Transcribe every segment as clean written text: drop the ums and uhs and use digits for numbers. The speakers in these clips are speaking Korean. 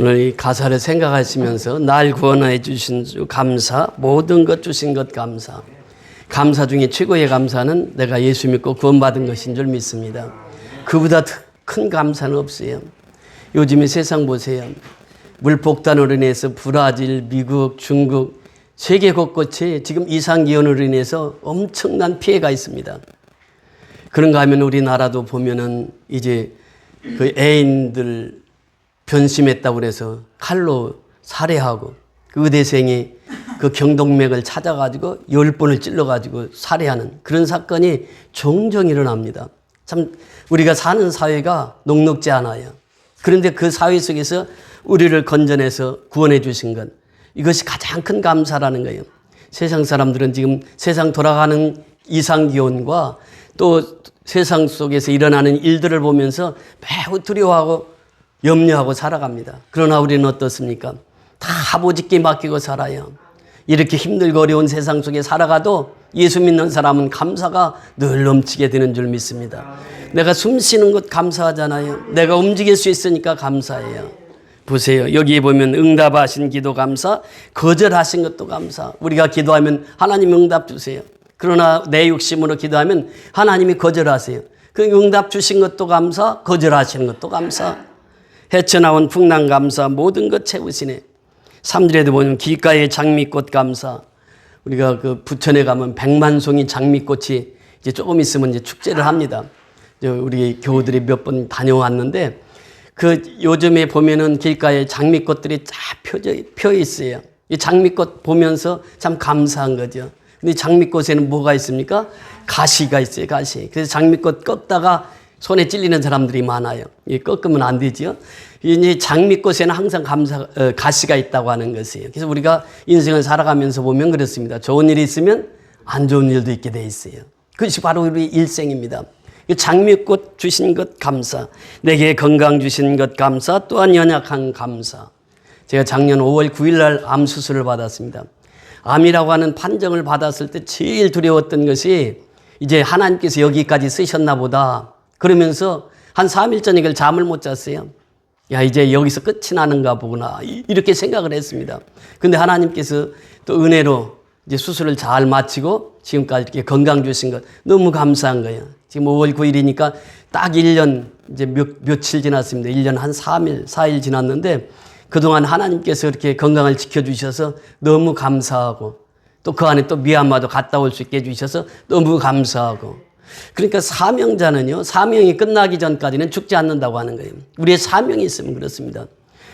오늘 이 가사를 생각하시면서 날 구원해 주신 주 감사, 모든 것 주신 것 감사. 감사 중에 최고의 감사는 내가 예수 믿고 구원받은 것인 줄 믿습니다. 그보다 큰 감사는 없어요. 요즘에 세상 보세요. 물폭탄으로 인해서 브라질, 미국, 중국, 세계 곳곳에 지금 이상기온으로 인해서 엄청난 피해가 있습니다. 그런가 하면 우리나라도 보면은 이제 그 애인들 변심했다고 그래서 칼로 살해하고 그 의대생이 그 경동맥을 찾아가지고 10번을 찔러가지고 살해하는 그런 사건이 종종 일어납니다. 참 우리가 사는 사회가 녹록지 않아요. 그런데 그 사회 속에서 우리를 건져내서 구원해 주신 것, 이것이 가장 큰 감사라는 거예요. 세상 사람들은 지금 세상 돌아가는 이상기온과 또 세상 속에서 일어나는 일들을 보면서 매우 두려워하고 염려하고 살아갑니다. 그러나 우리는 어떻습니까? 다 아버지께 맡기고 살아요. 이렇게 힘들고 어려운 세상 속에 살아가도 예수 믿는 사람은 감사가 늘 넘치게 되는 줄 믿습니다. 내가 숨 쉬는 것 감사하잖아요. 내가 움직일 수 있으니까 감사해요. 보세요. 여기에 보면 응답하신 기도 감사, 거절하신 것도 감사. 우리가 기도하면 하나님 응답 주세요. 그러나 내 욕심으로 기도하면 하나님이 거절하세요. 그 응답 주신 것도 감사, 거절하시는 것도 감사. 헤쳐나온 풍랑 감사, 모든 것 채우시네. 3절에도 보면 길가의 장미꽃 감사. 우리가 그 부천에 가면 100만 송이 장미꽃이 이제 조금 있으면 이제 축제를 합니다. 우리 교우들이 몇 번 다녀왔는데 그 요즘에 보면은 길가에 장미꽃들이 쫙 펴 있어요. 이 장미꽃 보면서 참 감사한 거죠. 근데 장미꽃에는 뭐가 있습니까? 가시가 있어요, 가시. 그래서 장미꽃 꺾다가 손에 찔리는 사람들이 많아요. 꺾으면 안 되죠. 이 장미꽃에는 항상 가시가 있다고 하는 것이에요. 그래서 우리가 인생을 살아가면서 보면 그렇습니다. 좋은 일이 있으면 안 좋은 일도 있게 돼 있어요. 그것이 바로 우리 일생입니다. 장미꽃 주신 것 감사, 내게 건강 주신 것 감사, 또한 연약한 감사. 제가 작년 5월 9일 날 암 수술을 받았습니다. 암이라고 하는 판정을 받았을 때 제일 두려웠던 것이 이제 하나님께서 여기까지 쓰셨나 보다. 그러면서 한 3일 전에 잠을 못 잤어요. 야, 이제 여기서 끝이 나는가 보구나. 이렇게 생각을 했습니다. 근데 하나님께서 또 은혜로 이제 수술을 잘 마치고 지금까지 이렇게 건강 주신 것 너무 감사한 거예요. 지금 5월 9일이니까 딱 1년 이제 며칠 지났습니다. 1년 한 3일, 4일 지났는데 그동안 하나님께서 이렇게 건강을 지켜주셔서 너무 감사하고 또 그 안에 또 미얀마도 갔다 올 수 있게 해주셔서 너무 감사하고 그러니까 사명자는요, 사명이 끝나기 전까지는 죽지 않는다고 하는 거예요. 우리의 사명이 있으면 그렇습니다.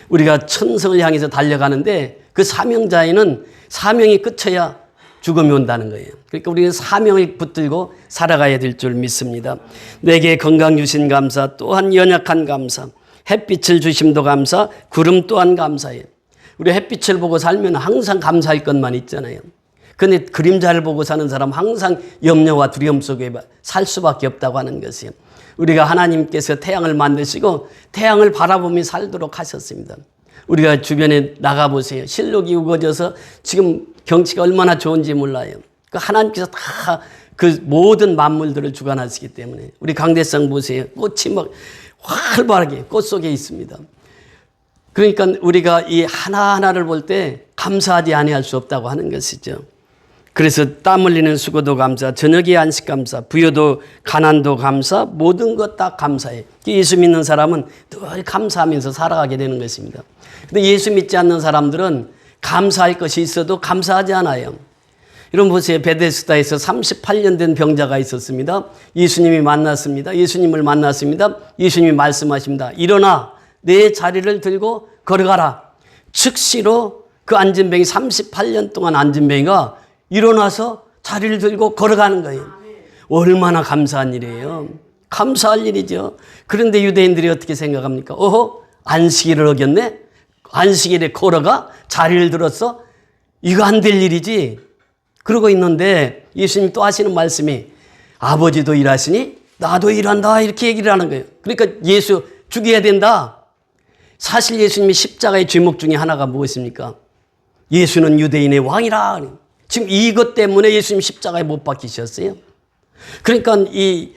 우리가 천성을 향해서 달려가는데 그 사명자에는 사명이 끝쳐야 죽음이 온다는 거예요. 그러니까 우리는 사명을 붙들고 살아가야 될 줄 믿습니다. 내게 건강 주신 감사, 또한 연약한 감사, 햇빛을 주심도 감사, 구름 또한 감사해요. 우리 햇빛을 보고 살면 항상 감사할 것만 있잖아요. 그런데 그림자를 보고 사는 사람 항상 염려와 두려움 속에 살 수밖에 없다고 하는 것이에요. 우리가 하나님께서 태양을 만드시고 태양을 바라보며 살도록 하셨습니다. 우리가 주변에 나가보세요. 실록이 우거져서 지금 경치가 얼마나 좋은지 몰라요. 그 하나님께서 다 그 모든 만물들을 주관하시기 때문에 우리 강대상 보세요. 꽃이 막 활발하게 꽃 속에 있습니다. 그러니까 우리가 이 하나하나를 볼 때 감사하지 아니할 수 없다고 하는 것이죠. 그래서 땀 흘리는 수고도 감사, 저녁의 안식 감사, 부여도 가난도 감사, 모든 것 다 감사해. 예수 믿는 사람은 늘 감사하면서 살아가게 되는 것입니다. 근데 예수 믿지 않는 사람들은 감사할 것이 있어도 감사하지 않아요. 여러분 보세요. 베데스다에서 38년 된 병자가 있었습니다. 예수님이 만났습니다. 예수님을 만났습니다. 예수님이 말씀하십니다. 일어나 내 자리를 들고 걸어가라. 즉시로 그 앉은 병이 38년 동안 앉은 병이가 일어나서 자리를 들고 걸어가는 거예요. 얼마나 감사한 일이에요. 감사할 일이죠. 그런데 유대인들이 어떻게 생각합니까? 어허, 안식일을 어겼네? 안식일에 걸어가? 자리를 들었어? 이거 안 될 일이지. 그러고 있는데 예수님 또 하시는 말씀이 아버지도 일하시니 나도 일한다 이렇게 얘기를 하는 거예요. 그러니까 예수 죽여야 된다. 사실 예수님의 십자가의 죄목 중에 하나가 무엇입니까? 예수는 유대인의 왕이라. 지금 이것 때문에 예수님 십자가에 못 박히셨어요. 그러니까 이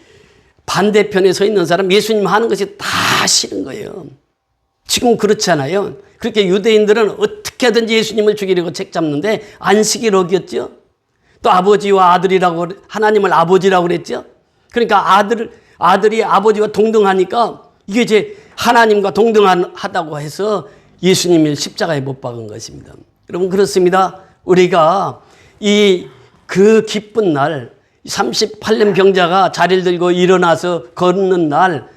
반대편에 서 있는 사람 예수님 하는 것이 다 싫은 거예요. 지금 그렇잖아요. 그렇게 유대인들은 어떻게든지 예수님을 죽이려고 책 잡는데 안식일 어겼죠. 또 아버지와 아들이라고 하나님을 아버지라고 그랬죠. 그러니까 아들이 아버지와 동등하니까 이게 이제 하나님과 동등하다고 해서 예수님을 십자가에 못 박은 것입니다. 여러분 그렇습니다. 우리가 그 기쁜 날 38년 병자가 자리를 들고 일어나서 걷는 날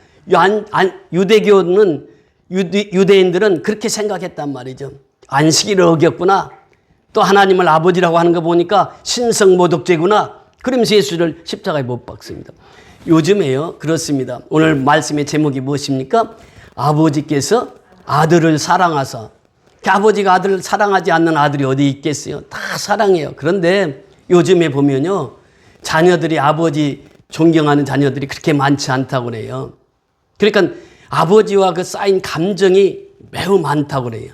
유대인들은 그렇게 생각했단 말이죠. 안식일을 어겼구나. 또 하나님을 아버지라고 하는 거 보니까 신성모독죄구나. 그러면서 예수를 십자가에 못 박습니다. 요즘에요. 그렇습니다. 오늘 말씀의 제목이 무엇입니까? 아버지께서 아들을 사랑하사. 아버지가 아들을 사랑하지 않는 아들이 어디 있겠어요? 다 사랑해요. 그런데 요즘에 보면요. 자녀들이 아버지 존경하는 자녀들이 그렇게 많지 않다고 그래요. 그러니까 아버지와 그 쌓인 감정이 매우 많다고 그래요.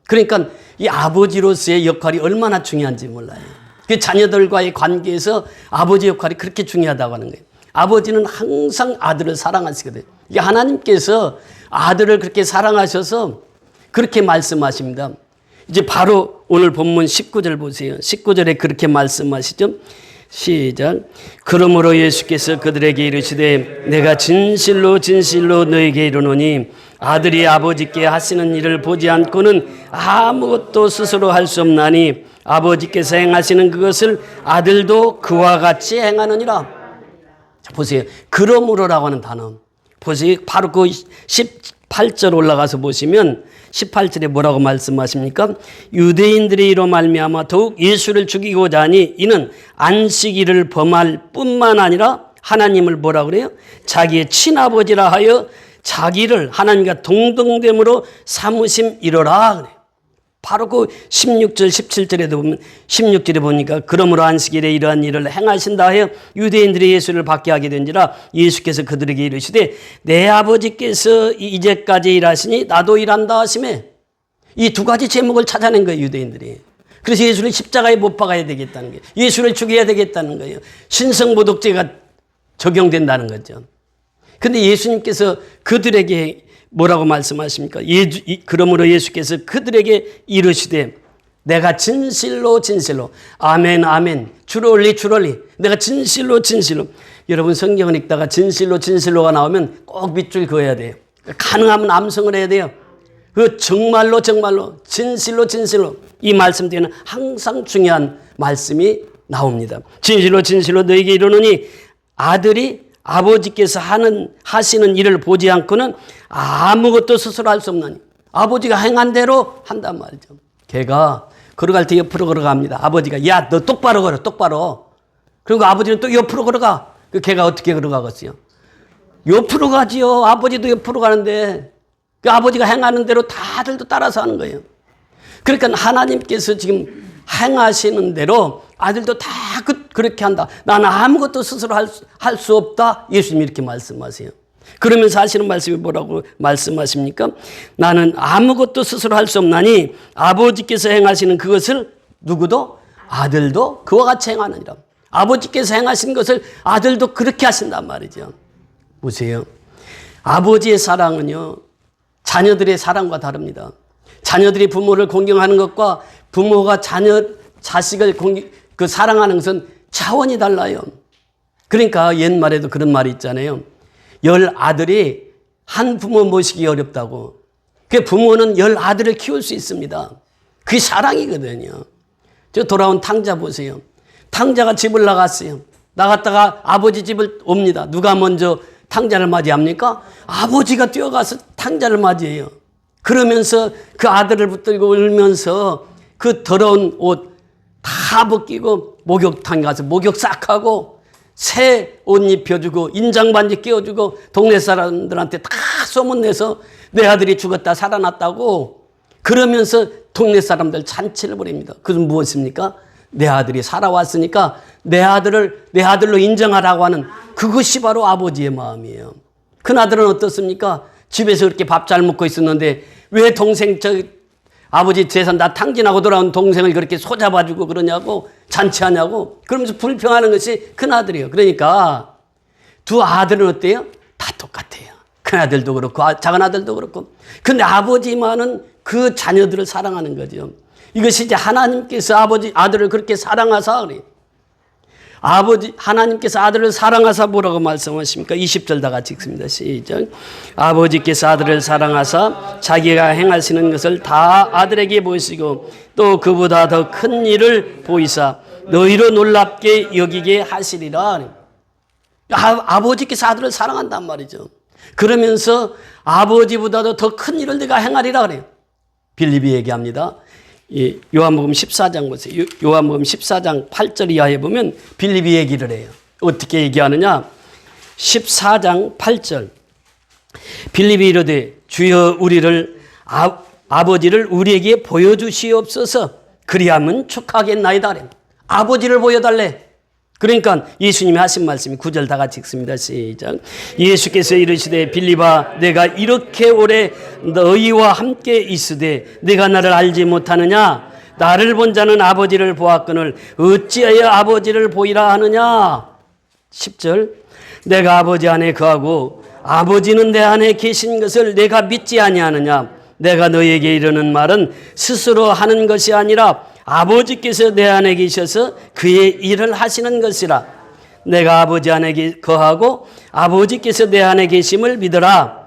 그러니까 이 아버지로서의 역할이 얼마나 중요한지 몰라요. 그 자녀들과의 관계에서 아버지 역할이 그렇게 중요하다고 하는 거예요. 아버지는 항상 아들을 사랑하시거든요. 이게 하나님께서 아들을 그렇게 사랑하셔서 그렇게 말씀하십니다. 이제 바로 오늘 본문 19절 보세요. 19절에 그렇게 말씀하시죠. 시작. 그러므로 예수께서 그들에게 이르시되 내가 진실로 진실로 너에게 이르노니 아들이 아버지께 하시는 일을 보지 않고는 아무것도 스스로 할 수 없나니 아버지께서 행하시는 그것을 아들도 그와 같이 행하느니라. 자, 보세요. 그러므로라고 하는 단어. 보세요. 바로 그 18절 올라가서 보시면 18절에 뭐라고 말씀하십니까? 유대인들이 이로 말미암아 더욱 예수를 죽이고자 하니 이는 안식일을 범할 뿐만 아니라 하나님을 뭐라 그래요? 자기의 친아버지라 하여 자기를 하나님과 동등됨으로 삼으심 이러라 그래요. 바로 그 16절 17절에도 보면 16절에 보니까 그러므로 안식일에 이러한 일을 행하신다 하여 유대인들이 예수를 받게 하게 된지라 예수께서 그들에게 이르시되 내 아버지께서 이제까지 일하시니 나도 일한다 하시매. 이 두 가지 제목을 찾아낸 거예요. 유대인들이. 그래서 예수를 십자가에 못 박아야 되겠다는 거예요. 예수를 죽여야 되겠다는 거예요. 신성모독죄가 적용된다는 거죠. 그런데 예수님께서 그들에게 뭐라고 말씀하십니까? 그러므로 예수께서 그들에게 이르시되 내가 진실로 진실로 아멘 아멘 주롤리 주롤리 내가 진실로 진실로. 여러분 성경을 읽다가 진실로 진실로가 나오면 꼭 밑줄 그어야 돼요. 가능하면 암송을 해야 돼요. 그 정말로 정말로 진실로 진실로 이 말씀 뒤에는 항상 중요한 말씀이 나옵니다. 진실로 진실로 너에게 이르노니 아들이 아버지께서 하시는 일을 보지 않고는 아무것도 스스로 할 수 없나니. 아버지가 행한 대로 한단 말이죠. 걔가 걸어갈 때 옆으로 걸어갑니다. 아버지가 야 너 똑바로 걸어 똑바로. 그리고 아버지는 또 옆으로 걸어가. 그 걔가 어떻게 걸어가겠어요? 옆으로 가지요. 아버지도 옆으로 가는데 그 아버지가 행하는 대로 다들도 따라서 하는 거예요. 그러니까 하나님께서 지금 행하시는 대로 아들도 다 그렇게 한다. 나는 아무것도 스스로 할 수 없다. 예수님이 이렇게 말씀하세요. 그러면서 하시는 말씀이 뭐라고 말씀하십니까? 나는 아무것도 스스로 할 수 없나니 아버지께서 행하시는 그것을 누구도 아들도 그와 같이 행하느니라. 아버지께서 행하신 것을 아들도 그렇게 하신단 말이죠. 보세요. 아버지의 사랑은요. 자녀들의 사랑과 다릅니다. 자녀들이 부모를 공경하는 것과 부모가 자식을 사랑하는 것은 차원이 달라요. 그러니까 옛말에도 그런 말이 있잖아요. 10아들이 한 부모 모시기 어렵다고. 그 부모는 10아들을 키울 수 있습니다. 그게 사랑이거든요. 저 돌아온 탕자 보세요. 탕자가 집을 나갔어요. 나갔다가 아버지 집을 옵니다. 누가 먼저 탕자를 맞이합니까? 아버지가 뛰어가서 탕자를 맞이해요. 그러면서 그 아들을 붙들고 울면서 그 더러운 옷 다 벗기고 목욕탕에 가서 목욕 싹 하고 새 옷 입혀주고 인장반지 끼워주고 동네 사람들한테 다 소문내서 내 아들이 죽었다 살아났다고 그러면서 동네 사람들 잔치를 벌입니다. 그건 무엇입니까? 내 아들이 살아왔으니까 내 아들로 인정하라고 하는 그것이 바로 아버지의 마음이에요. 큰아들은 어떻습니까? 집에서 그렇게 밥 잘 먹고 있었는데 왜 동생 아버지 재산 다 탕진하고 돌아온 동생을 그렇게 소잡아주고 그러냐고 잔치하냐고 그러면서 불평하는 것이 큰아들이에요. 그러니까 두 아들은 어때요? 다 똑같아요. 큰아들도 그렇고 작은아들도 그렇고. 근데 아버지만은 그 자녀들을 사랑하는 거죠. 이것이 이제 하나님께서 아들을 그렇게 사랑하사 그래요. 하나님께서 아들을 사랑하사 뭐라고 말씀하십니까? 20절 다 같이 읽습니다. 시작. 아버지께서 아들을 사랑하사 자기가 행하시는 것을 다 아들에게 보이시고 또 그보다 더 큰 일을 보이사 너희로 놀랍게 여기게 하시리라. 아버지께서 아들을 사랑한단 말이죠. 그러면서 아버지보다도 더 큰 일을 내가 행하리라 그래요. 빌립이 얘기합니다. 요한복음 14장 보세요. 요한복음 14장 8절 이하에 보면 빌립이 얘기를 해요. 어떻게 얘기하느냐? 14장 8절. 빌립이 이르되 주여 우리를 아버지를 우리에게 보여주시옵소서. 그리하면 촉하겠나이다. 아버지를 보여달래. 그러니까 예수님이 하신 말씀이 9절 다 같이 읽습니다. 시작. 예수께서 이르시되 빌립아 내가 이렇게 오래 너희와 함께 있으되 내가 나를 알지 못하느냐? 나를 본 자는 아버지를 보았거늘 어찌하여 아버지를 보이라 하느냐? 10절. 내가 아버지 안에 거하고 아버지는 내 안에 계신 것을 내가 믿지 아니하느냐? 내가 너희에게 이르는 말은 스스로 하는 것이 아니라 아버지께서 내 안에 계셔서 그의 일을 하시는 것이라. 내가 아버지 안에 거하고 아버지께서 내 안에 계심을 믿어라.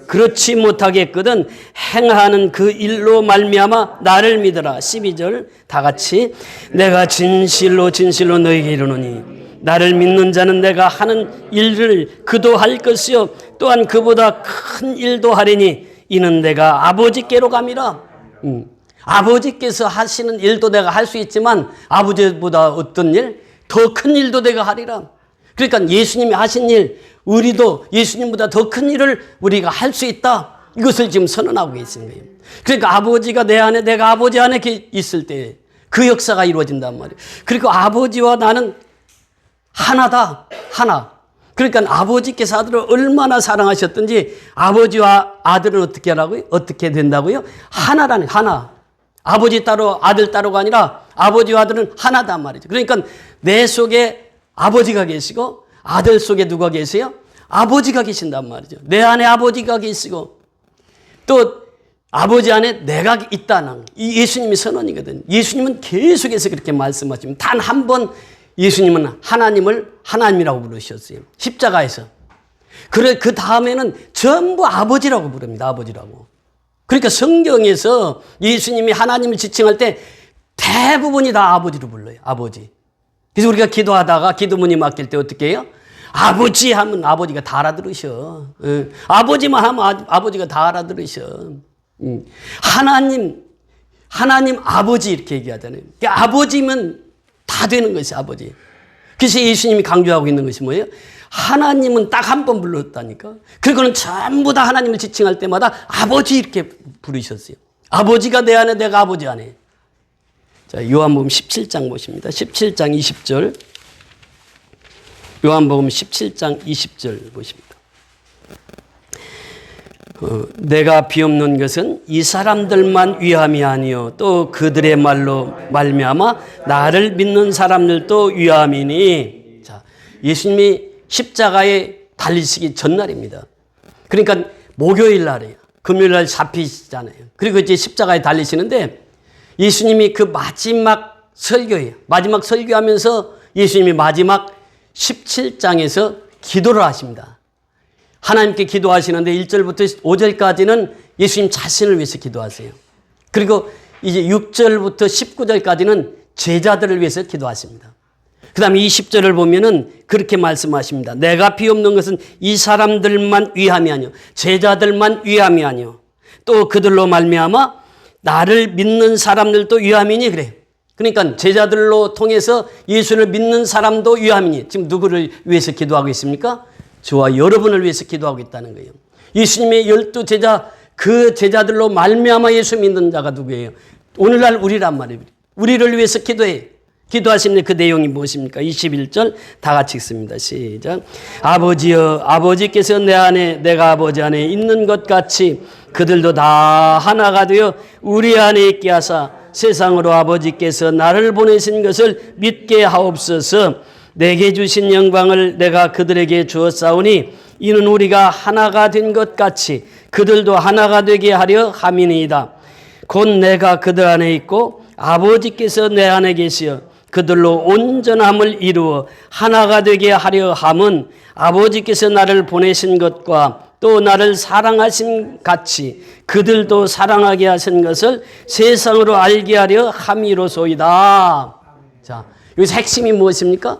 그렇지 못하겠거든 행하는 그 일로 말미암아 나를 믿어라. 12절 다 같이. 내가 진실로 진실로 너희에게 이르노니 나를 믿는 자는 내가 하는 일을 그도 할 것이요 또한 그보다 큰 일도 하리니 이는 내가 아버지께로 감이라. 아버지께서 하시는 일도 내가 할 수 있지만 아버지보다 어떤 일? 더 큰 일도 내가 하리라. 그러니까 예수님이 하신 일, 우리도 예수님보다 더 큰 일을 우리가 할 수 있다. 이것을 지금 선언하고 계신 거예요. 그러니까 아버지가 내 안에, 내가 아버지 안에 있을 때 그 역사가 이루어진단 말이에요. 그리고 아버지와 나는 하나다. 하나. 그러니까 아버지께서 아들을 얼마나 사랑하셨든지 아버지와 아들은 어떻게 하라고요? 어떻게 된다고요? 하나라는 하나. 아버지 따로 아들 따로가 아니라 아버지와 아들은 하나단 말이죠. 그러니까 내 속에 아버지가 계시고 아들 속에 누가 계세요? 아버지가 계신단 말이죠. 내 안에 아버지가 계시고 또 아버지 안에 내가 있다는 이 예수님의 선언이거든요. 예수님은 계속해서 그렇게 말씀하시면 단 한 번 예수님은 하나님을 하나님이라고 부르셨어요. 십자가에서. 그래 그 다음에는 전부 아버지라고 부릅니다. 아버지라고. 그러니까 성경에서 예수님이 하나님을 지칭할 때 대부분이 다 아버지로 불러요. 아버지. 그래서 우리가 기도하다가 기도문이 막힐 때 어떻게 해요? 아버지 하면 아버지가 다 알아들으셔. 아버지만 하면 아버지가 다 알아들으셔. 하나님 아버지 이렇게 얘기하잖아요. 그러니까 아버지면 다 되는 것이 아버지. 그래서 예수님이 강조하고 있는 것이 뭐예요? 하나님은 딱 한 번 불렀다니까. 그리고는 전부 다 하나님을 지칭할 때마다 아버지 이렇게 부르셨어요. 아버지가 내 안에 내가 아버지 안에. 자, 요한복음 17장 보십니다. 17장 20절. 요한복음 17장 20절 보십니다. 내가 비옵는 것은 이 사람들만 위함이 아니요 또 그들의 말로 말미암아 나를 믿는 사람들도 위함이니. 자, 예수님이 십자가에 달리시기 전날입니다. 그러니까 목요일 날이에요. 금요일 날 잡히시잖아요. 그리고 이제 십자가에 달리시는데 예수님이 그 마지막 설교예요. 마지막 설교하면서 예수님이 마지막 17장에서 기도를 하십니다. 하나님께 기도하시는데 1절부터 5절까지는 예수님 자신을 위해서 기도하세요. 그리고 이제 6절부터 19절까지는 제자들을 위해서 기도하십니다. 그 다음에 20절을 보면은 그렇게 말씀하십니다. 내가 비옵는 것은 이 사람들만 위함이 아니요 제자들만 위함이 아니요 또 그들로 말미암아 나를 믿는 사람들도 위함이니 그래요. 그러니까 제자들로 통해서 예수를 믿는 사람도 위함이니. 지금 누구를 위해서 기도하고 있습니까? 저와 여러분을 위해서 기도하고 있다는 거예요. 예수님의 12제자 그 제자들로 말미암아 예수 믿는 자가 누구예요? 오늘날 우리란 말이에요. 우리를 위해서 기도해. 기도하시는 그 내용이 무엇입니까? 21절 다 같이 읽습니다. 시작. 아버지여 아버지께서 내 안에 내가 아버지 안에 있는 것 같이 그들도 다 하나가 되어 우리 안에 있게 하사 세상으로 아버지께서 나를 보내신 것을 믿게 하옵소서. 내게 주신 영광을 내가 그들에게 주었사오니 이는 우리가 하나가 된 것 같이 그들도 하나가 되게 하려 함이니이다. 곧 내가 그들 안에 있고 아버지께서 내 안에 계시어 그들로 온전함을 이루어 하나가 되게 하려 함은 아버지께서 나를 보내신 것과 또 나를 사랑하신 같이 그들도 사랑하게 하신 것을 세상으로 알게 하려 함이로소이다. 자, 여기서 핵심이 무엇입니까?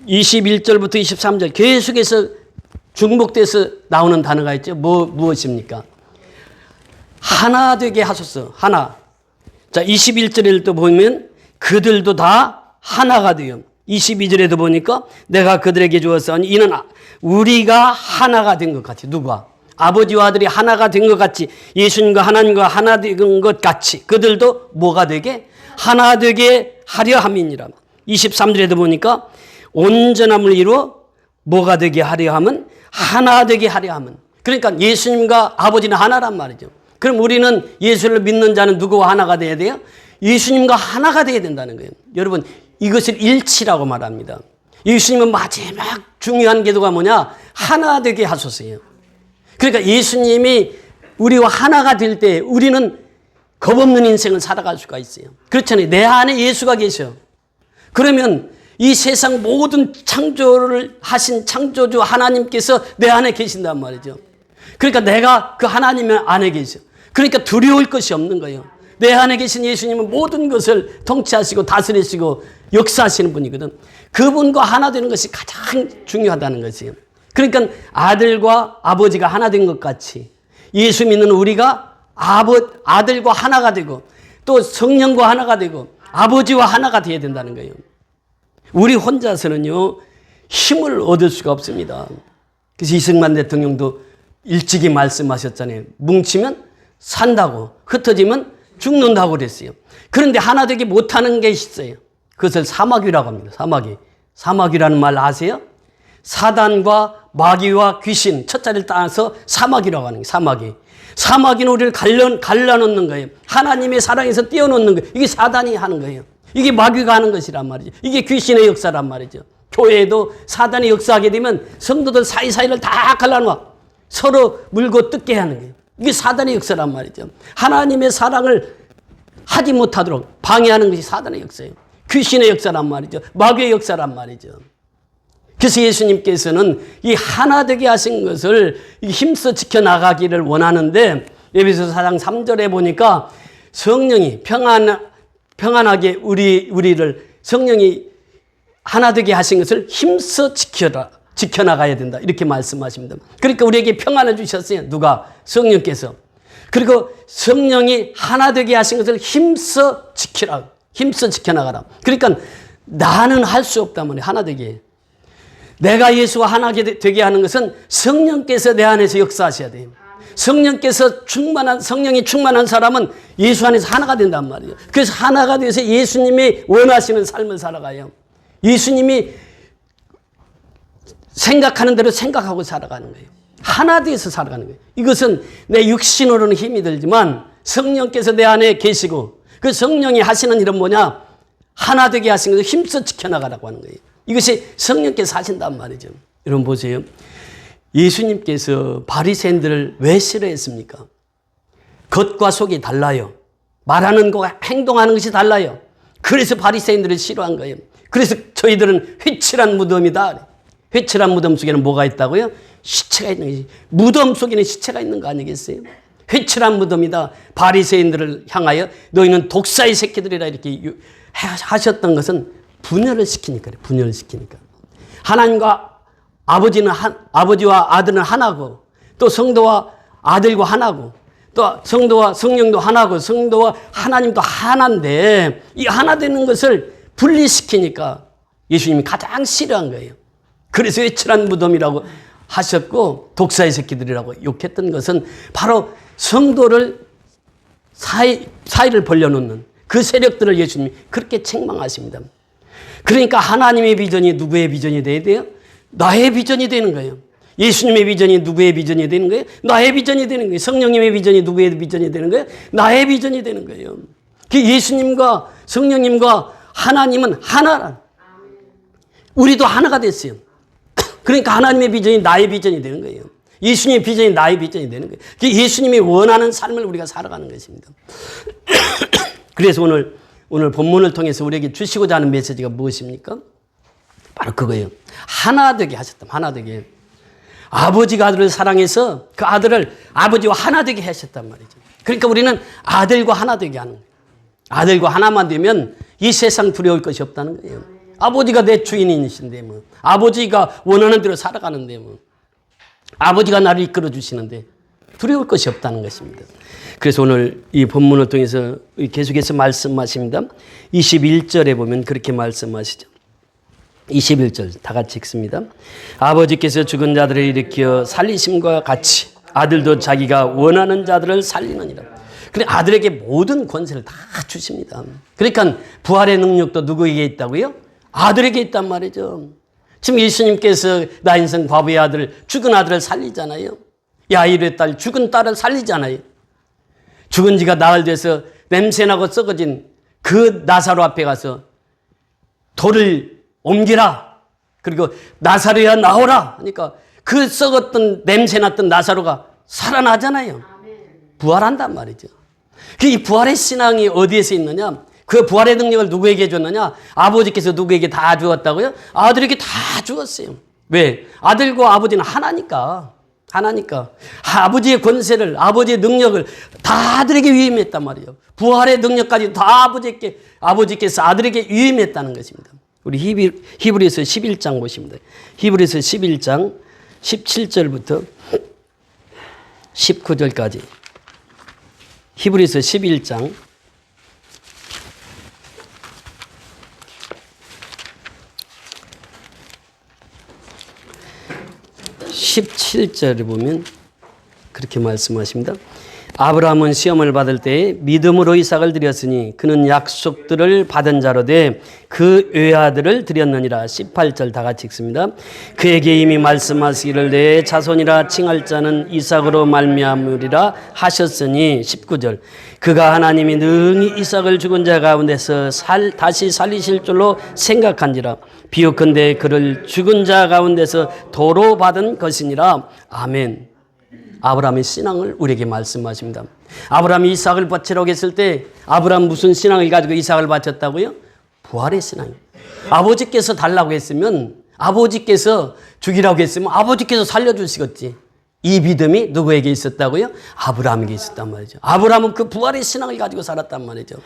21절부터 23절 계속해서 중복돼서 나오는 단어가 있죠. 무엇입니까? 하나 되게 하소서. 하나. 자, 21절에도 보면 그들도 다 하나가 되어. 22절에도 보니까 내가 그들에게 주었으니 이는 우리가 하나가 된 것 같이. 누가? 아버지와 아들이 하나가 된 것 같이, 예수님과 하나님과 하나 된 것 같이 그들도 뭐가 되게? 하나 되게 하려 함이니라. 23절에도 보니까 온전함을 이루어 뭐가 되게 하려 함은? 하나 되게 하려 함은. 그러니까 예수님과 아버지는 하나란 말이죠. 그럼 우리는 예수를 믿는 자는 누구와 하나가 돼야 돼요? 예수님과 하나가 돼야 된다는 거예요. 여러분, 이것을 일치라고 말합니다. 예수님은 마지막 중요한 기도가 뭐냐? 하나 되게 하소서예요. 그러니까 예수님이 우리와 하나가 될 때 우리는 겁없는 인생을 살아갈 수가 있어요. 그렇잖아요. 내 안에 예수가 계셔. 그러면 이 세상 모든 창조를 하신 창조주 하나님께서 내 안에 계신단 말이죠. 그러니까 내가 그 하나님 안에 계셔. 그러니까 두려울 것이 없는 거예요. 내 안에 계신 예수님은 모든 것을 통치하시고 다스리시고 역사하시는 분이거든. 그분과 하나 되는 것이 가장 중요하다는 것이에요. 그러니까 아들과 아버지가 하나 된 것 같이 예수 믿는 우리가 아들과 하나가 되고 또 성령과 하나가 되고 아버지와 하나가 되어야 된다는 거예요. 우리 혼자서는요 힘을 얻을 수가 없습니다. 그래서 이승만 대통령도 일찍이 말씀하셨잖아요. 뭉치면 산다고, 흩어지면 죽는다고 그랬어요. 그런데 하나 되기 못하는 게 있어요. 그것을 사마귀라고 합니다. 사마귀라는 말 아세요? 사단과 마귀와 귀신 첫 자리를 따서 사마귀라고 하는 거예요. 사마귀는 우리를 갈라놓는 거예요. 하나님의 사랑에서 띄워놓는 거예요. 이게 사단이 하는 거예요. 이게 마귀가 하는 것이란 말이죠. 이게 귀신의 역사란 말이죠. 교회에도 사단이 역사하게 되면 성도들 사이사이를 다 갈라놓아 서로 물고 뜯게 하는 거예요. 이게 사단의 역사란 말이죠. 하나님의 사랑을 하지 못하도록 방해하는 것이 사단의 역사예요. 귀신의 역사란 말이죠. 마귀의 역사란 말이죠. 그래서 예수님께서는 이 하나 되게 하신 것을 힘써 지켜나가기를 원하는데 에베소서 4장 3절에 보니까 성령이 평안하게 우리를 성령이 하나 되게 하신 것을 힘써 지켜나가야 된다. 이렇게 말씀하십니다. 그러니까 우리에게 평안을 주셨어요. 누가? 성령께서. 그리고 성령이 하나 되게 하신 것을 힘써 지켜나가라. 그러니까 나는 할 수 없단 말이에요. 하나 되게. 내가 예수와 하나 되게 하는 것은 성령께서 내 안에서 역사하셔야 돼요. 성령이 충만한 사람은 예수 안에서 하나가 된단 말이에요. 그래서 하나가 돼서 예수님이 원하시는 삶을 살아가요. 예수님이 생각하는 대로 생각하고 살아가는 거예요. 하나 돼서 살아가는 거예요. 이것은 내 육신으로는 힘이 들지만 성령께서 내 안에 계시고 그 성령이 하시는 일은 뭐냐? 하나 되게 하신 것을 힘써 지켜나가라고 하는 거예요. 이것이 성령께서 하신단 말이죠. 여러분 보세요. 예수님께서 바리새인들을 왜 싫어했습니까? 겉과 속이 달라요. 말하는 것과 행동하는 것이 달라요. 그래서 바리새인들을 싫어한 거예요. 그래서 저희들은 회칠한 무덤이다. 회칠한 무덤 속에는 뭐가 있다고요? 시체가 있는 거지. 무덤 속에는 시체가 있는 거 아니겠어요? 회칠한 무덤이다. 바리새인들을 향하여 너희는 독사의 새끼들이라 이렇게 하셨던 것은 분열을 시키니까. 하나님과 아버지와 아들은 하나고 또 성도와 아들과 하나고 또 성도와 성령도 하나고 성도와 하나님도 하나인데 이 하나 되는 것을 분리시키니까 예수님이 가장 싫어한 거예요. 그래서 외칠한 무덤이라고 하셨고 독사의 새끼들이라고 욕했던 것은 바로 성도를 사이를 벌려놓는 그 세력들을 예수님이 그렇게 책망하십니다. 그러니까 하나님의 비전이 누구의 비전이 돼야 돼요? 나의 비전이 되는 거예요. 예수님의 비전이 누구의 비전이 되는 거예요? 나의 비전이 되는 거예요. 성령님의 비전이 누구의 비전이 되는 거예요? 나의 비전이 되는 거예요. 예수님과 성령님과 하나님은 하나라. 우리도 하나가 됐어요. 그러니까 하나님의 비전이 나의 비전이 되는 거예요. 예수님의 비전이 나의 비전이 되는 거예요. 예수님이 원하는 삶을 우리가 살아가는 것입니다. 그래서 오늘 본문을 통해서 우리에게 주시고자 하는 메시지가 무엇입니까? 바로 그거예요. 하나 되게 하셨다. 하나 되게. 아버지가 아들을 사랑해서 그 아들을 아버지와 하나 되게 하셨단 말이죠. 그러니까 우리는 아들과 하나 되게 하는 거예요. 아들과 하나만 되면 이 세상 두려울 것이 없다는 거예요. 아버지가 내 주인이신데 뭐. 아버지가 원하는 대로 살아가는데 뭐. 아버지가 나를 이끌어 주시는데 두려울 것이 없다는 것입니다. 그래서 오늘 이 본문을 통해서 계속해서 말씀하십니다. 21절에 보면 그렇게 말씀하시죠. 21절 다 같이 읽습니다. 아버지께서 죽은 자들을 일으켜 살리심과 같이 아들도 자기가 원하는 자들을 살리느니라. 그래 아들에게 모든 권세를 다 주십니다. 그러니까 부활의 능력도 누구에게 있다고요? 아들에게 있단 말이죠. 지금 예수님께서 나 인생 과부의 아들, 죽은 아들을 살리잖아요. 야이르의 딸, 죽은 딸을 살리잖아요. 죽은 지가 나흘 돼서 냄새나고 썩어진 그 나사로 앞에 가서 돌을 옮기라. 그리고 나사로야 나오라. 그러니까 그 썩었던 냄새났던 나사로가 살아나잖아요. 부활한단 말이죠. 이 부활의 신앙이 어디에서 있느냐? 그 부활의 능력을 누구에게 줬느냐? 아버지께서 누구에게 다 주었다고요? 아들에게 다 주었어요. 왜? 아들과 아버지는 하나니까. 아버지의 권세를, 아버지의 능력을 다 아들에게 위임했단 말이에요. 부활의 능력까지 다 아버지께서 아들에게 위임했다는 것입니다. 우리 히브리서 11장 보십니다. 히브리서 11장 17절부터 19절까지. 히브리서 11장 17절에 보면 그렇게 말씀하십니다. 아브라함은 시험을 받을 때에 믿음으로 이삭을 드렸으니 그는 약속들을 받은 자로 돼 그 외아들을 드렸느니라. 18절 다 같이 읽습니다. 그에게 이미 말씀하시기를 내 자손이라 칭할 자는 이삭으로 말미암으리라 하셨으니 19절 그가 하나님이 능히 이삭을 죽은 자 가운데서 다시 살리실 줄로 생각한지라. 비옥컨대 그를 죽은 자 가운데서 도로 받은 것이니라. 아멘. 아브라함의 신앙을 우리에게 말씀하십니다. 아브라함이 이삭을 바치라고 했을 때 아브라함 무슨 신앙을 가지고 이삭을 바쳤다고요? 부활의 신앙. 아버지께서 달라고 했으면 아버지께서 죽이라고 했으면 아버지께서 살려주시겠지. 이 믿음이 누구에게 있었다고요? 아브라함에게 있었단 말이죠. 아브라함은 그 부활의 신앙을 가지고 살았단 말이죠.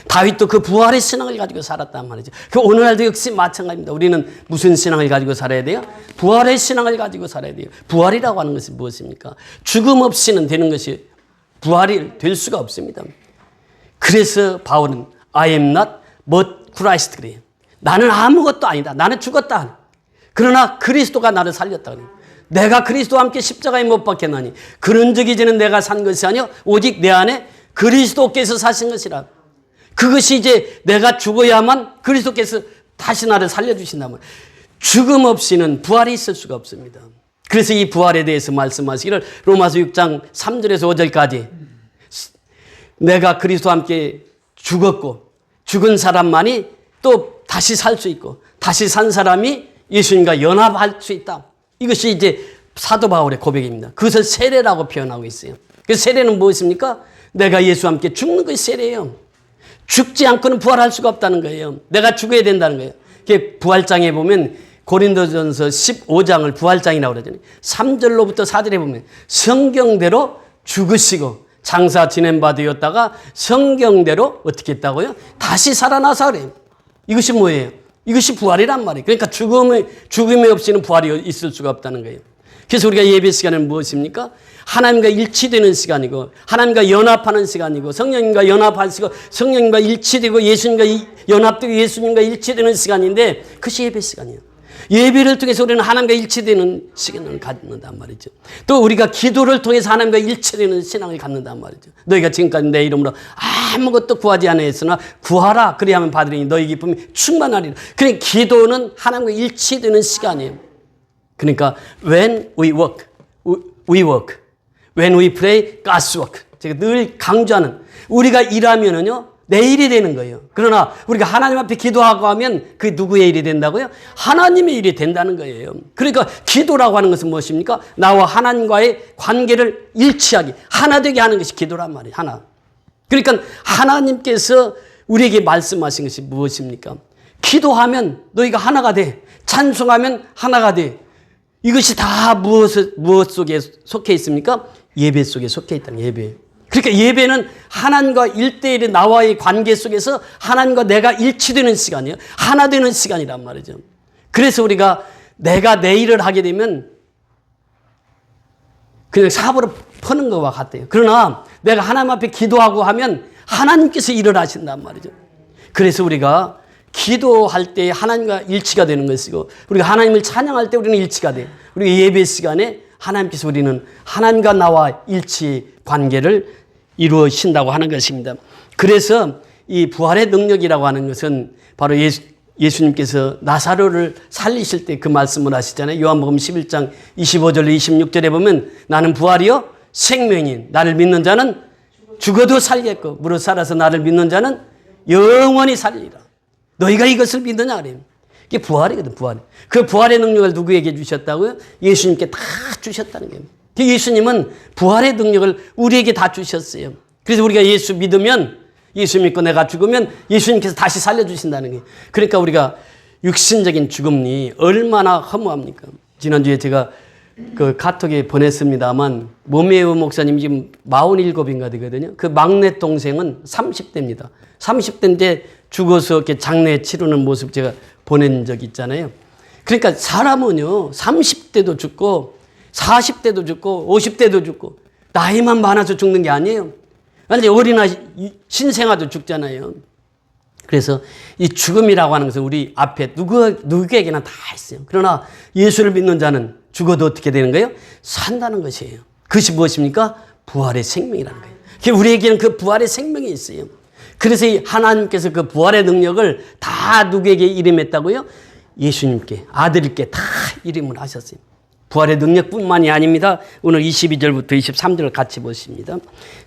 다윗도 그 부활의 신앙을 가지고 살았단 말이죠. 그 오늘날도 역시 마찬가지입니다. 우리는 무슨 신앙을 가지고 살아야 돼요? 부활의 신앙을 가지고 살아야 돼요. 부활이라고 하는 것은 무엇입니까? 죽음 없이는 되는 것이 부활이 될 수가 없습니다. 그래서 바울은 I am not but Christ 그래요. 나는 아무것도 아니다. 나는 죽었다. 그러나 그리스도가 나를 살렸다. 내가 그리스도와 함께 십자가에 못 박혔나니 그런 적이 이제는 내가 산 것이 아니요 오직 내 안에 그리스도께서 사신 것이라. 그것이 이제 내가 죽어야만 그리스도께서 다시 나를 살려주신다면 죽음 없이는 부활이 있을 수가 없습니다. 그래서 이 부활에 대해서 말씀하시기를 로마서 6장 3절에서 5절까지 내가 그리스도와 함께 죽었고 죽은 사람만이 또 다시 살 수 있고 다시 산 사람이 예수님과 연합할 수 있다. 이것이 이제 사도 바울의 고백입니다. 그것을 세례라고 표현하고 있어요. 그 세례는 무엇입니까? 내가 예수와 함께 죽는 것이 세례예요. 죽지 않고는 부활할 수가 없다는 거예요. 내가 죽어야 된다는 거예요. 부활장에 보면 고린도전서 15장을 부활장이라고 그러잖아요. 3절로부터 4절에 보면 성경대로 죽으시고 장사 지낸 바 되었다가 성경대로 어떻게 했다고요? 다시 살아나서 그래요. 이것이 뭐예요? 이것이 부활이란 말이에요. 그러니까 죽음이 없이는 부활이 있을 수가 없다는 거예요. 그래서 우리가 예배 시간은 무엇입니까? 하나님과 일치되는 시간이고 하나님과 연합하는 시간이고 성령님과 연합하시고 성령님과 일치되고 예수님과 연합되고 예수님과 일치되는 시간인데 그것이 예배 시간이에요. 예배를 통해서 우리는 하나님과 일치되는 시간을 갖는단 말이죠. 또 우리가 기도를 통해서 하나님과 일치되는 신앙을 갖는단 말이죠. 너희가 지금까지 내 이름으로 아무것도 구하지 않았으나 구하라 그리하면 받으리니 너희 기쁨이 충만하리라. 그러니까 기도는 하나님과 일치되는 시간이에요. 그러니까 when we work, we work. When we pray, God's work. 제가 늘 강조하는 우리가 일하면은요 내 일이 되는 거예요. 그러나 우리가 하나님 앞에 기도하고 하면 그게 누구의 일이 된다고요? 하나님의 일이 된다는 거예요. 그러니까 기도라고 하는 것은 무엇입니까? 나와 하나님과의 관계를 일치하게 하나 되게 하는 것이 기도란 말이에요. 하나. 그러니까 하나님께서 우리에게 말씀하신 것이 무엇입니까? 기도하면 너희가 하나가 돼. 찬송하면 하나가 돼. 이것이 다 무엇 속에 속해 있습니까? 예배 속에 속해 있다는 예배. 그러니까 예배는 하나님과 1대1의 나와의 관계 속에서 하나님과 내가 일치되는 시간이에요. 하나 되는 시간이란 말이죠. 그래서 우리가 내가 내 일을 하게 되면 그냥 사업으로 퍼는 것과 같아요. 그러나 내가 하나님 앞에 기도하고 하면 하나님께서 일을 하신단 말이죠. 그래서 우리가 기도할 때 하나님과 일치가 되는 것이고 우리가 하나님을 찬양할 때 우리는 일치가 돼요. 우리가 예배 시간에 하나님께서 우리는 하나님과 나와 일치 관계를 이루어신다고 하는 것입니다. 그래서 이 부활의 능력이라고 하는 것은 바로 예수님께서 나사로를 살리실 때 그 말씀을 하시잖아요. 요한복음 11장 25절 26절에 보면 나는 부활이요 생명인 나를 믿는 자는 죽어도 살겠고 무릇 살아서 나를 믿는 자는 영원히 살리리라. 너희가 이것을 믿느냐 그래요. 이게 부활이거든. 부활. 그 부활의 능력을 누구에게 주셨다고요? 예수님께 다 주셨다는 거예요. 예수님은 부활의 능력을 우리에게 다 주셨어요. 그래서 우리가 예수 믿으면 예수 믿고 내가 죽으면 예수님께서 다시 살려주신다는 거예요. 그러니까 우리가 육신적인 죽음이 얼마나 허무합니까? 지난주에 제가 그 카톡에 보냈습니다만 모메오 목사님 지금 47인가 되거든요. 그 막내 동생은 30대입니다. 30대인데 죽어서 이렇게 장례 치르는 모습 제가 보낸 적 있잖아요. 그러니까 사람은요 30대도 죽고 40대도 죽고 50대도 죽고 나이만 많아서 죽는 게 아니에요. 아니 어린아이 신생아도 죽잖아요. 그래서 이 죽음이라고 하는 것은 우리 앞에 누구에게나 다 있어요. 그러나 예수를 믿는 자는 죽어도 어떻게 되는 거예요? 산다는 것이에요. 그것이 무엇입니까? 부활의 생명이라는 거예요. 우리에게는 그 부활의 생명이 있어요. 그래서 하나님께서 그 부활의 능력을 다 누구에게 이름했다고요? 예수님께, 아들께 다 이름을 하셨어요. 부활의 능력뿐만이 아닙니다. 오늘 22절부터 23절을 같이 보십니다.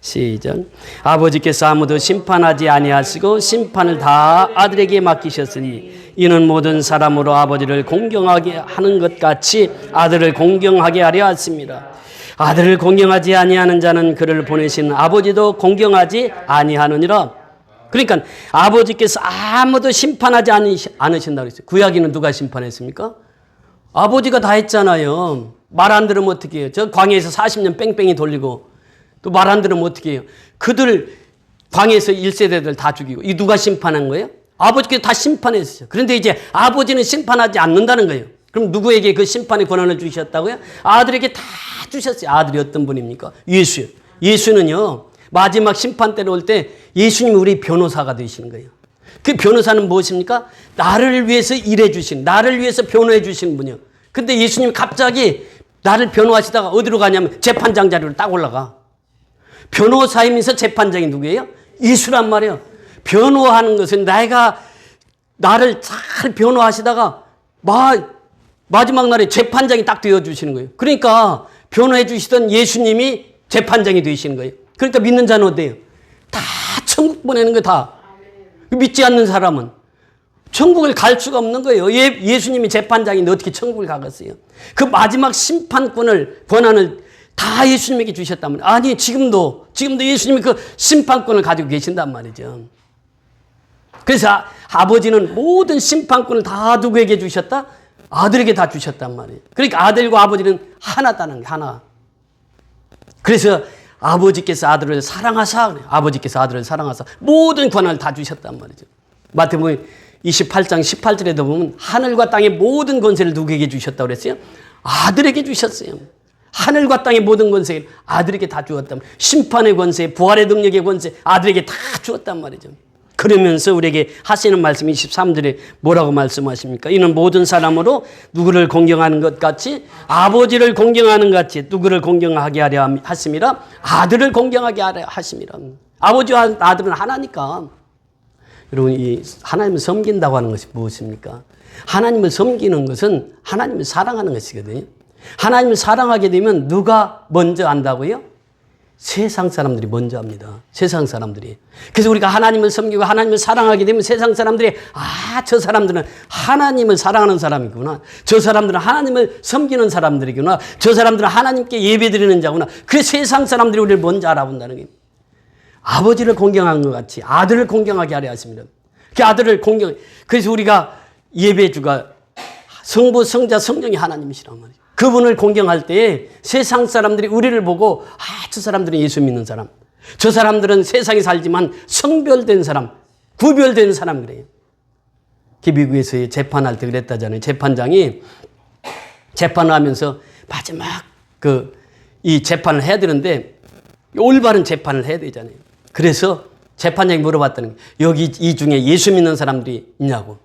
시작. 아버지께서 아무도 심판하지 아니하시고 심판을 다 아들에게 맡기셨으니 이는 모든 사람으로 아버지를 공경하게 하는 것 같이 아들을 공경하게 하려 하십니다. 아들을 공경하지 아니하는 자는 그를 보내신 아버지도 공경하지 아니하느니라. 그러니까 아버지께서 아무도 심판하지 않으신다고 했어요. 구약에는 누가 심판했습니까? 아버지가 다 했잖아요. 말 안 들으면 어떻게 해요? 저 광야에서 40년 뺑뺑이 돌리고 또 말 안 들으면 어떻게 해요? 그들 광야에서 1세대들 다 죽이고 이 누가 심판한 거예요? 아버지께서 다 심판했어요. 그런데 이제 아버지는 심판하지 않는다는 거예요. 그럼 누구에게 그 심판의 권한을 주셨다고요? 아들에게 다 주셨어요. 아들이 어떤 분입니까? 예수요. 예수는요. 마지막 심판 때로 올 때 예수님이 우리 변호사가 되시는 거예요. 그 변호사는 무엇입니까? 나를 위해서 일해 주신, 나를 위해서 변호해 주신 분이요. 근데 예수님이 갑자기 나를 변호하시다가 어디로 가냐면 재판장 자리로 딱 올라가. 변호사이면서 재판장이 누구예요? 예수란 말이에요. 변호하는 것은 내가 나를 잘 변호하시다가 마지막 날에 재판장이 딱 되어주시는 거예요. 그러니까 변호해 주시던 예수님이 재판장이 되시는 거예요. 그러니까 믿는 자는 어때요? 다 천국 보내는 거예요. 다. 믿지 않는 사람은 천국을 갈 수가 없는 거예요. 예수님이 재판장인데 어떻게 천국을 가겠어요? 그 마지막 심판권을 권한을 다 예수님에게 주셨단 말이에요. 아니 지금도 예수님이 그 심판권을 가지고 계신단 말이죠. 그래서 아버지는 모든 심판권을 다 누구에게 주셨다? 아들에게 다 주셨단 말이에요. 그러니까 아들과 아버지는 하나다는 게 하나. 그래서 아버지께서 아들을 사랑하사 모든 권한을 다 주셨단 말이죠. 마태복음 28장 18절에도 보면 하늘과 땅의 모든 권세를 누구에게 주셨다고 그랬어요? 아들에게 주셨어요. 하늘과 땅의 모든 권세를 아들에게 다 주었단 말이에요. 심판의 권세, 부활의 능력의 권세 아들에게 다 주었단 말이죠. 그러면서 우리에게 하시는 말씀 23절에 뭐라고 말씀하십니까? 이는 모든 사람으로 누구를 공경하는 것 같이 아버지를 공경하는 것 같이 누구를 공경하게 하려 하심이라 아들을 공경하게 하려 하심이라. 아버지와 아들은 하나니까. 여러분 이 하나님을 섬긴다고 하는 것이 무엇입니까? 하나님을 섬기는 것은 하나님을 사랑하는 것이거든요. 하나님을 사랑하게 되면 누가 먼저 안다고요? 세상 사람들이 먼저 합니다. 세상 사람들이. 그래서 우리가 하나님을 섬기고 하나님을 사랑하게 되면 세상 사람들이 저 사람들은 하나님을 사랑하는 사람이구나. 저 사람들은 하나님을 섬기는 사람들이구나. 저 사람들은 하나님께 예배드리는 자구나. 그래서 세상 사람들이 우리를 먼저 알아본다는 게 아버지를 공경한 것 같이 아들을 공경하게 하려 하십니다. 그 아들을 그래서 우리가 예배주가 성부, 성자, 성령이 하나님이시란 말이에요. 그분을 공경할 때에 세상 사람들이 우리를 보고 저 사람들은 예수 믿는 사람. 저 사람들은 세상에 살지만 성별된 사람, 구별된 사람 그래요. 미국에서 재판할 때 그랬다잖아요. 재판장이 재판을 하면서 마지막 이 재판을 해야 되는데 올바른 재판을 해야 되잖아요. 그래서 재판장이 물어봤다는 거예요. 여기 이 중에 예수 믿는 사람들이 있냐고.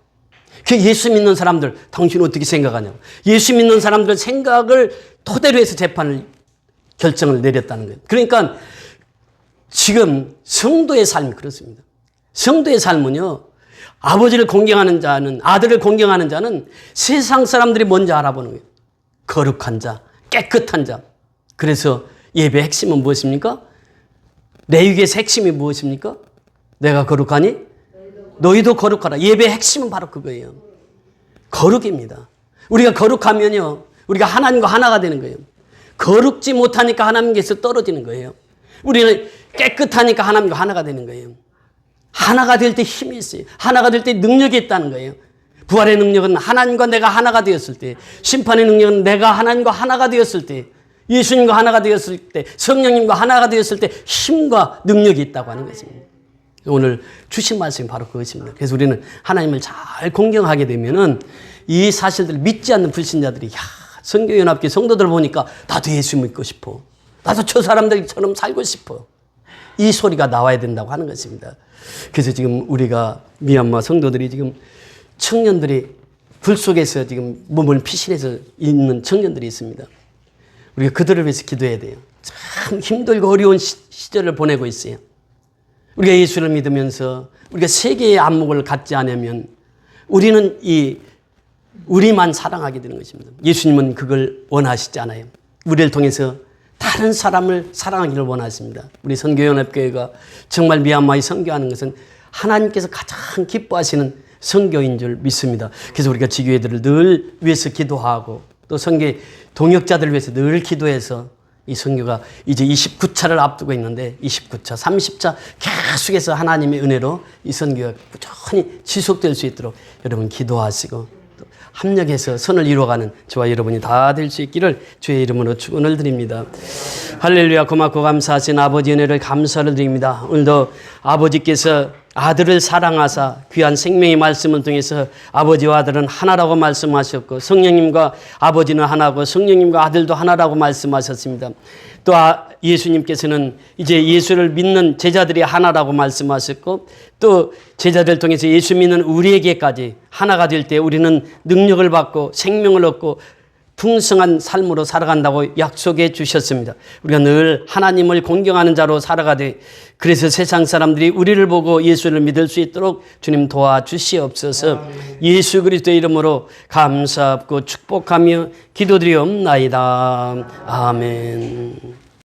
그 예수 믿는 사람들 당신 어떻게 생각하냐고. 예수 믿는 사람들 생각을 토대로 해서 재판을 결정을 내렸다는 거예요. 그러니까 지금 성도의 삶이 그렇습니다. 성도의 삶은요. 아버지를 공경하는 자는 아들을 공경하는 자는 세상 사람들이 먼저 알아보는 거예요. 거룩한 자, 깨끗한 자. 그래서 예배의 핵심은 무엇입니까? 레위기의 핵심이 무엇입니까? 내가 거룩하니 너희도 거룩하라. 예배의 핵심은 바로 그거예요. 거룩입니다. 우리가 거룩하면요. 우리가 하나님과 하나가 되는 거예요. 거룩지 못하니까 하나님께서 떨어지는 거예요. 우리는 깨끗하니까 하나님과 하나가 되는 거예요. 하나가 될 때 힘이 있어요. 하나가 될 때 능력이 있다는 거예요. 부활의 능력은 하나님과 내가 하나가 되었을 때, 심판의 능력은 내가 하나님과 하나가 되었을 때, 예수님과 하나가 되었을 때, 성령님과 하나가 되었을 때 힘과 능력이 있다고 하는 것입니다. 오늘 주신 말씀이 바로 그것입니다. 그래서 우리는 하나님을 잘 공경하게 되면은 이 사실들을 믿지 않는 불신자들이 선교연합교 성도들 보니까 나도 예수 믿고 싶어. 나도 저 사람들처럼 살고 싶어. 이 소리가 나와야 된다고 하는 것입니다. 그래서 지금 우리가 미얀마 성도들이 지금 청년들이 불 속에서 지금 몸을 피신해서 있는 청년들이 있습니다. 우리가 그들을 위해서 기도해야 돼요. 참 힘들고 어려운 시절을 보내고 있어요. 우리가 예수를 믿으면서 우리가 세계의 안목을 갖지 않으면 우리는 우리만 사랑하게 되는 것입니다. 예수님은 그걸 원하시지 않아요. 우리를 통해서 다른 사람을 사랑하기를 원하십니다. 우리 선교연합교회가 정말 미얀마에 선교하는 것은 하나님께서 가장 기뻐하시는 선교인 줄 믿습니다. 그래서 우리가 지교회들을 늘 위해서 기도하고 또 선교 동역자들을 위해서 늘 기도해서 이 선교가 이제 29차를 앞두고 있는데 29차, 30차 계속해서 하나님의 은혜로 이 선교가 꾸준히 지속될 수 있도록 여러분 기도하시고 또 합력해서 선을 이루어가는 저와 여러분이 다 될 수 있기를 주의 이름으로 축원을 드립니다. 할렐루야. 고맙고 감사하신 아버지 은혜를 감사를 드립니다. 오늘도 아버지께서 아들을 사랑하사 귀한 생명의 말씀을 통해서 아버지와 아들은 하나라고 말씀하셨고 성령님과 아버지는 하나고 성령님과 아들도 하나라고 말씀하셨습니다. 또 예수님께서는 이제 예수를 믿는 제자들이 하나라고 말씀하셨고 또 제자들 통해서 예수 믿는 우리에게까지 하나가 될 때 우리는 능력을 받고 생명을 얻고 풍성한 삶으로 살아간다고 약속해 주셨습니다. 우리가 늘 하나님을 공경하는 자로 살아가되 그래서 세상 사람들이 우리를 보고 예수를 믿을 수 있도록 주님 도와주시옵소서. 예수 그리스도의 이름으로 감사하고 축복하며 기도드리옵나이다. 아멘.